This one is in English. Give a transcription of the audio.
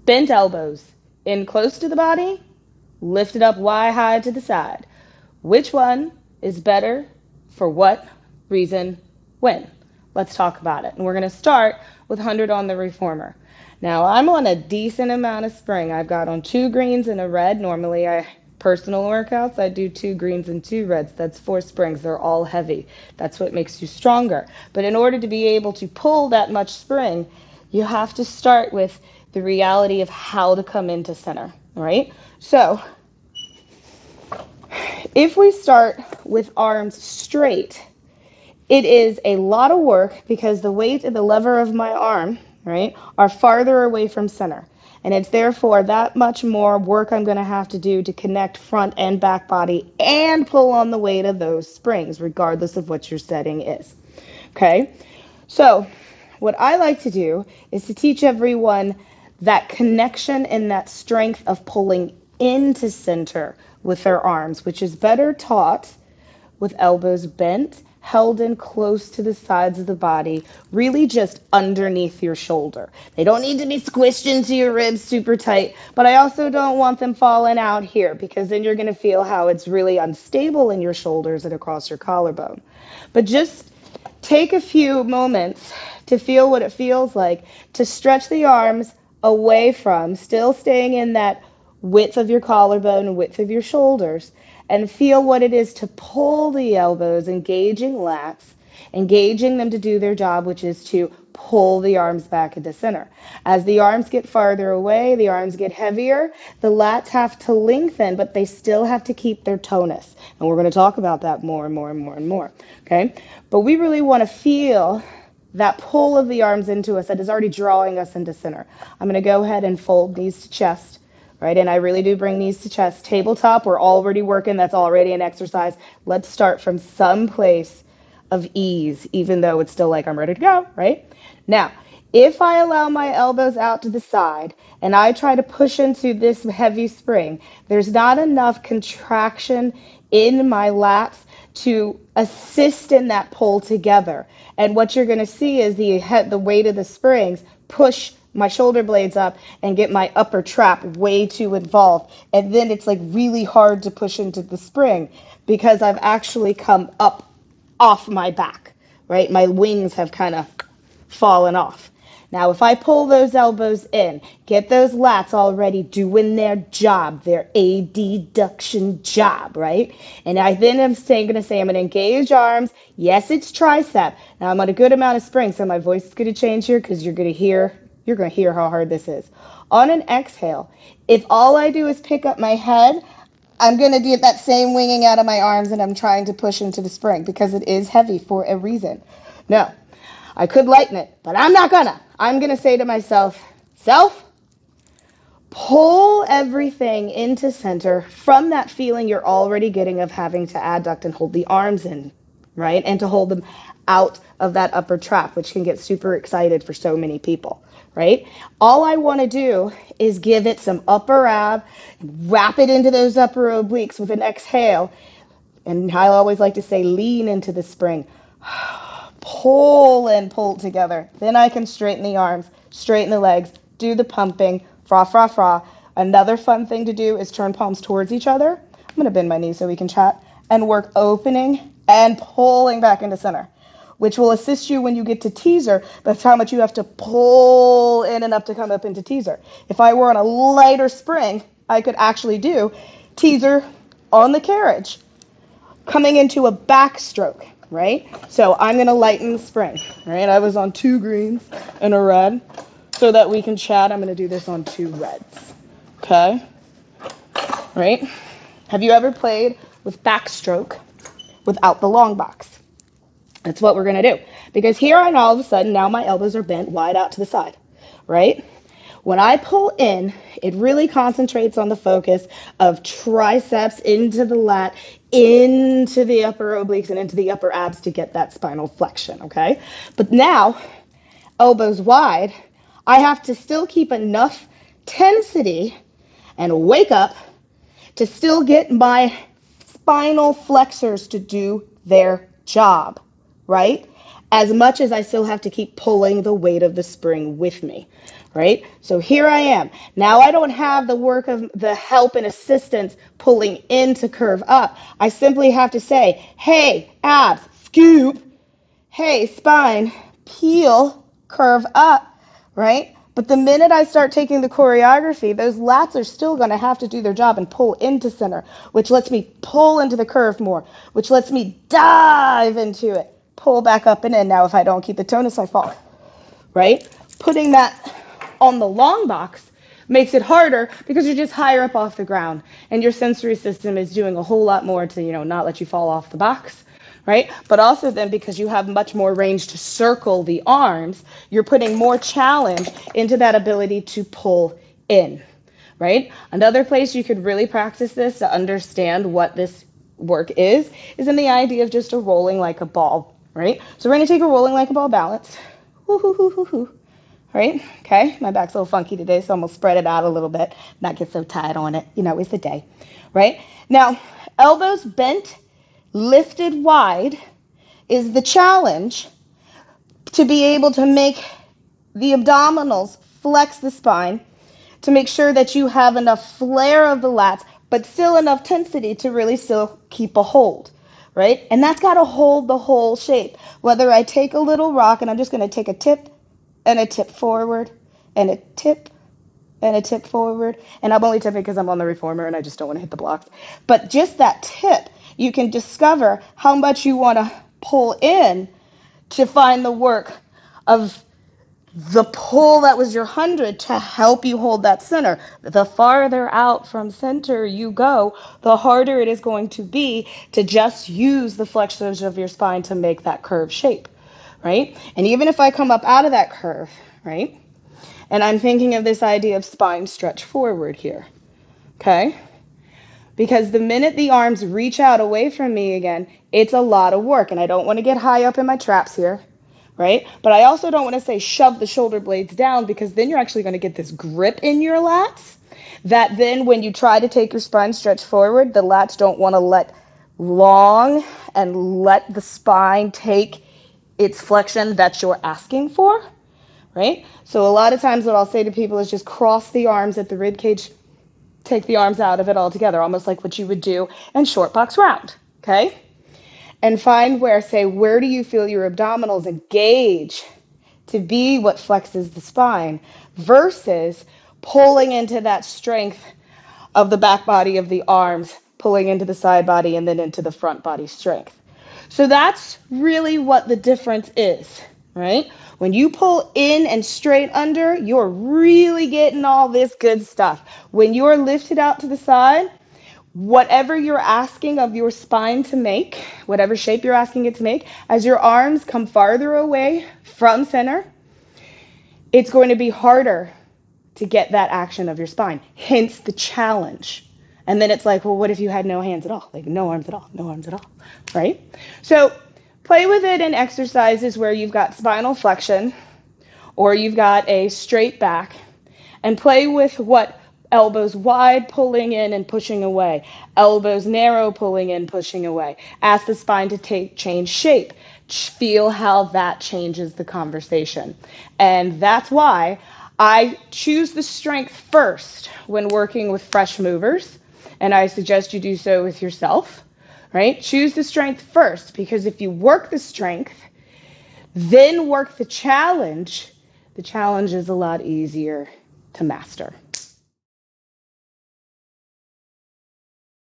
Bent elbows in close to the body, lifted up high to the side. Which one is better for what reason when? Let's talk about it. And we're going to start with 100 on the reformer. Now, I'm on a decent amount of spring. I've got on 2 greens and a red. Normally, personal workouts, I do 2 greens and 2 reds. That's 4 springs. They're all heavy. That's what makes you stronger. But in order to be able to pull that much spring, you have to start with the reality of how to come into center, right? So if we start with arms straight, it is a lot of work because the weight and the lever of my arm, right, are farther away from center. And it's therefore that much more work I'm going to have to do to connect front and back body and pull on the weight of those springs, regardless of what your setting is. Okay? So, what I like to do is to teach everyone that connection and that strength of pulling into center with their arms, which is better taught with elbows bent, held in close to the sides of the body, really just underneath your shoulder. They don't need to be squished into your ribs super tight, but I also don't want them falling out here because then you're going to feel how it's really unstable in your shoulders and across your collarbone. But just take a few moments to feel what it feels like to stretch the arms away from, still staying in that width of your collarbone and width of your shoulders, and feel what it is to pull the elbows, engaging lats, engaging them to do their job, which is to pull the arms back into center. As the arms get farther away, the arms get heavier, the lats have to lengthen, but they still have to keep their tonus. And we're going to talk about that more and more and more and more. Okay? But we really want to feel that pull of the arms into us that is already drawing us into center. I'm going to go ahead and fold knees to chest. Right, and I really do bring knees to chest. Tabletop, we're already working. That's already an exercise. Let's start from some place of ease, even though it's still like I'm ready to go, right? Now, if I allow my elbows out to the side and I try to push into this heavy spring, there's not enough contraction in my lats to assist in that pull together. And what you're going to see is the weight of the springs push my shoulder blades up and get my upper trap way too involved. And then it's like really hard to push into the spring because I've actually come up off my back, right? My wings have kind of fallen off. Now, if I pull those elbows in, get those lats already doing their job, their adduction job, right? And I then am going to say, I'm going to engage arms. Yes, it's tricep. Now, I'm on a good amount of spring, so my voice is going to change here because you're going to hear how hard this is. On an exhale, if all I do is pick up my head, I'm going to get that same winging out of my arms and I'm trying to push into the spring because it is heavy for a reason. No, I could lighten it, but I'm not gonna. I'm gonna say to myself, self, pull everything into center from that feeling you're already getting of having to adduct and hold the arms in, right? And to hold them out of that upper trap, which can get super excited for so many people, right? All I want to do is give it some upper ab, wrap it into those upper obliques with an exhale. And I always like to say, lean into the spring. Pull and pull together. Then I can straighten the arms, straighten the legs, do the pumping, fra, fra, fra. Another fun thing to do is turn palms towards each other. I'm going to bend my knees so we can chat. And work opening and pulling back into center, which will assist you when you get to teaser, but it's how much you have to pull in and up to come up into teaser. If I were on a lighter spring, I could actually do teaser on the carriage, coming into a backstroke, right? So I'm going to lighten the spring, right? I was on 2 greens and a red. So that we can chat, I'm going to do this on 2 reds, okay? Right? Have you ever played with backstroke without the long box? That's what we're going to do. Because here on all of a sudden, now my elbows are bent wide out to the side, right? When I pull in, it really concentrates on the focus of triceps into the lat, into the upper obliques, and into the upper abs to get that spinal flexion, okay? But now, elbows wide, I have to still keep enough tensity and wake up to still get my spinal flexors to do their job, right? As much as I still have to keep pulling the weight of the spring with me, right? So here I am. Now I don't have the work of the help and assistance pulling in to curve up. I simply have to say, hey, abs, scoop. Hey, spine, peel, curve up, right? But the minute I start taking the choreography, those lats are still going to have to do their job and pull into center, which lets me pull into the curve more, which lets me dive into it, pull back up and in. Now, if I don't keep the tonus, I fall, right? Putting that on the long box makes it harder because you're just higher up off the ground and your sensory system is doing a whole lot more to, not let you fall off the box, right? But also then because you have much more range to circle the arms, you're putting more challenge into that ability to pull in, right? Another place you could really practice this to understand what this work is in the idea of just a rolling like a ball, right? So we're going to take a rolling like a ball balance. Woo-hoo-hoo-hoo-hoo. Right? Okay, my back's a little funky today, so I'm going to spread it out a little bit, not get so tight on it. It's the day, right? Now, elbows bent, lifted wide is the challenge to be able to make the abdominals flex the spine, to make sure that you have enough flare of the lats, but still enough tensity to really still keep a hold, right? And that's got to hold the whole shape. Whether I take a little rock, and I'm just going to take a tip and a tip forward, and a tip and a tip forward. And I'm only tipping because I'm on the reformer and I just don't want to hit the blocks. But just that tip, you can discover how much you want to pull in to find the work of the pull that was your 100 to help you hold that center. The farther out from center you go, the harder it is going to be to just use the flexors of your spine to make that curve shape, right? And even if I come up out of that curve, right, and I'm thinking of this idea of spine stretch forward here, okay? Because the minute the arms reach out away from me again, it's a lot of work. And I don't want to get high up in my traps here, right? But I also don't want to say shove the shoulder blades down, because then you're actually going to get this grip in your lats that then when you try to take your spine stretch forward, the lats don't want to let long and let the spine take its flexion that you're asking for, right? So a lot of times what I'll say to people is just cross the arms at the rib cage, take the arms out of it altogether, almost like what you would do in short box round, okay? And find where do you feel your abdominals engage to be what flexes the spine versus pulling into that strength of the back body of the arms, pulling into the side body and then into the front body strength. So that's really what the difference is, right? When you pull in and straight under, you're really getting all this good stuff. When you're lifted out to the side, whatever you're asking of your spine to make, whatever shape you're asking it to make, as your arms come farther away from center, it's going to be harder to get that action of your spine, hence the challenge. And then it's like, well, what if you had no hands at all? Like no arms at all, no arms at all, right? So play with it in exercises where you've got spinal flexion or you've got a straight back, and play with what elbows wide pulling in and pushing away, elbows narrow pulling in, pushing away. Ask the spine to change shape. Feel how that changes the conversation. And that's why I choose the strength first when working with fresh movers, and I suggest you do so with yourself, right? Choose the strength first, because if you work the strength, then work the challenge is a lot easier to master.